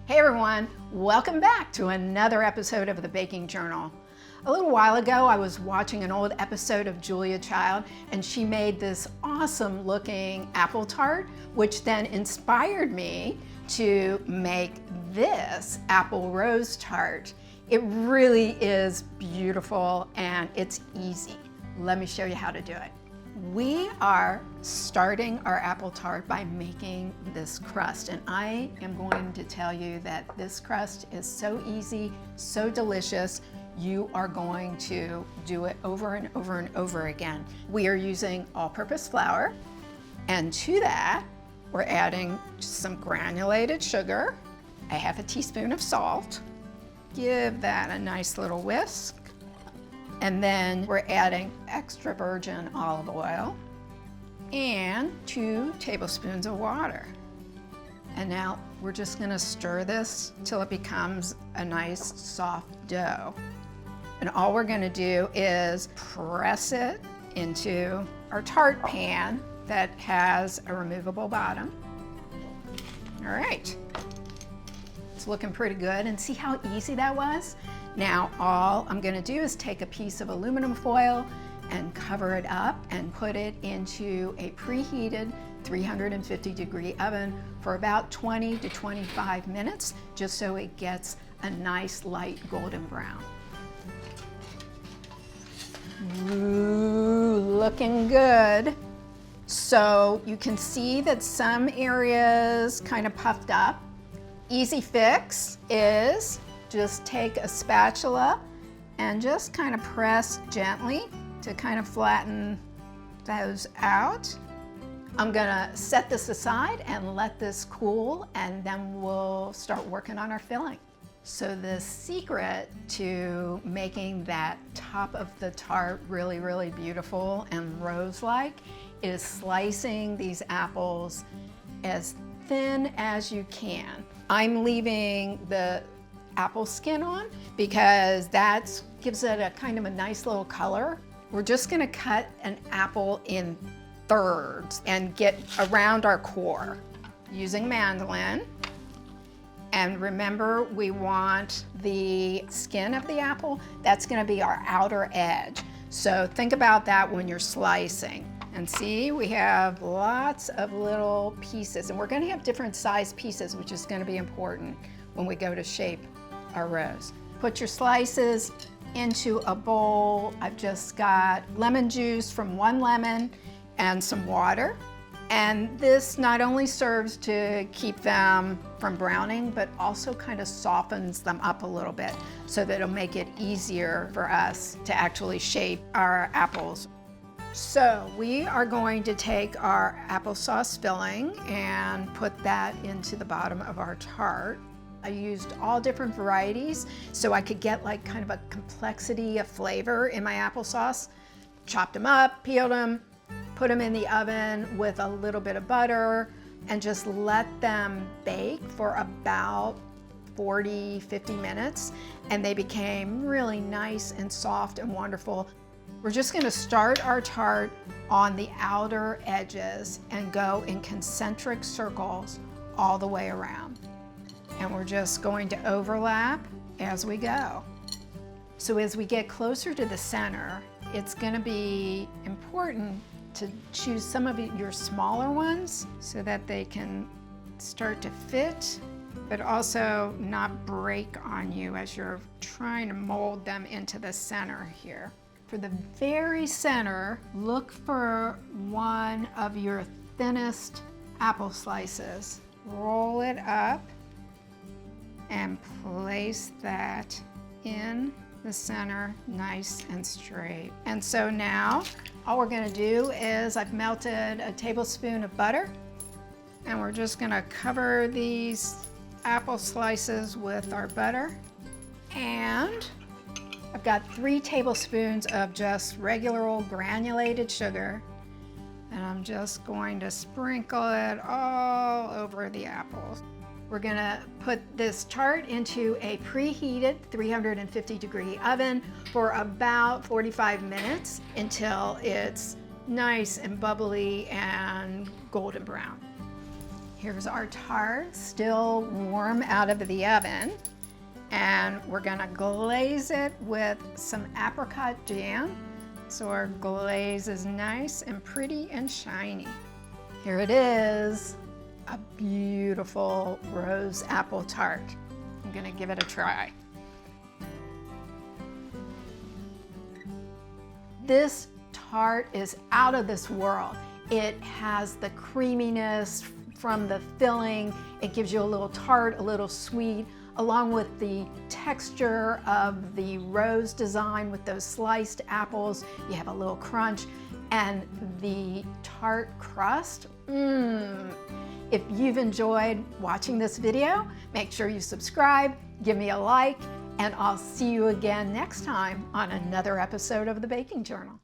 Hey everyone, welcome back to another episode of the Baking Journal. A little while ago, I was watching an old episode of Julia Child, and she made this awesome looking apple tart, which then inspired me to make this apple rose tart. It really is beautiful and it's easy. Let me show you how to do it. We are starting our apple tart by making this crust, and I am going to tell you that this crust is so easy, so delicious. You are going to do it over and over and over again. We are using all-purpose flour, and to that, we're adding some granulated sugar, a half a teaspoon of salt. Give that a nice little whisk. And then we're adding extra virgin olive oil and 2 tablespoons of water. And now we're just gonna stir this till it becomes a nice soft dough. And all we're gonna do is press it into our tart pan that has a removable bottom. All right, it's looking pretty good, and see how easy that was? Now all I'm gonna do is take a piece of aluminum foil and cover it up and put it into a preheated 350-degree oven for about 20 to 25 minutes, just so it gets a nice light golden brown. Ooh, looking good. So you can see that some areas kind of puffed up. Easy fix is just take a spatula and just kind of press gently to kind of flatten those out. I'm gonna set this aside and let this cool, and then we'll start working on our filling. So the secret to making that top of the tart really, really beautiful and rose-like is slicing these apples as thin as you can. I'm leaving the apple skin on because that gives it a kind of a nice little color. We're just gonna cut an apple in thirds and get around our core using mandolin. And remember, we want the skin of the apple, that's gonna be our outer edge. So think about that when you're slicing. And see, we have lots of little pieces, and we're gonna have different size pieces, which is gonna be important when we go to shape our rose. Put your slices into a bowl. I've just got lemon juice from 1 lemon and some water. And this not only serves to keep them from browning, but also kind of softens them up a little bit so that it'll make it easier for us to actually shape our apples. So we are going to take our applesauce filling and put that into the bottom of our tart. I used all different varieties so I could get like kind of a complexity of flavor in my applesauce. Chopped them up, peeled them, put them in the oven with a little bit of butter, and just let them bake for about 40-50 minutes, and they became really nice and soft and wonderful. We're just gonna start our tart on the outer edges and go in concentric circles all the way around. And we're just going to overlap as we go. So as we get closer to the center, it's gonna be important to choose some of your smaller ones so that they can start to fit, but also not break on you as you're trying to mold them into the center here. For the very center, look for one of your thinnest apple slices. Roll it up and place that in the center, nice and straight. And so now, all we're gonna do is I've melted a tablespoon of butter, and we're just gonna cover these apple slices with our butter. And I've got 3 tablespoons of just regular old granulated sugar, and I'm just going to sprinkle it all over the apples. We're gonna put this tart into a preheated 350-degree oven for about 45 minutes until it's nice and bubbly and golden brown. Here's our tart, still warm out of the oven. And we're gonna glaze it with some apricot jam so our glaze is nice and pretty and shiny. Here it is, a beautiful rose apple tart. I'm gonna give it a try. This tart is out of this world. It has the creaminess from the filling. It gives you a little tart, a little sweet, along with the texture of the rose design with those sliced apples. You have a little crunch, and the tart crust. If you've enjoyed watching this video, make sure you subscribe, give me a like, and I'll see you again next time on another episode of the Baking Journal.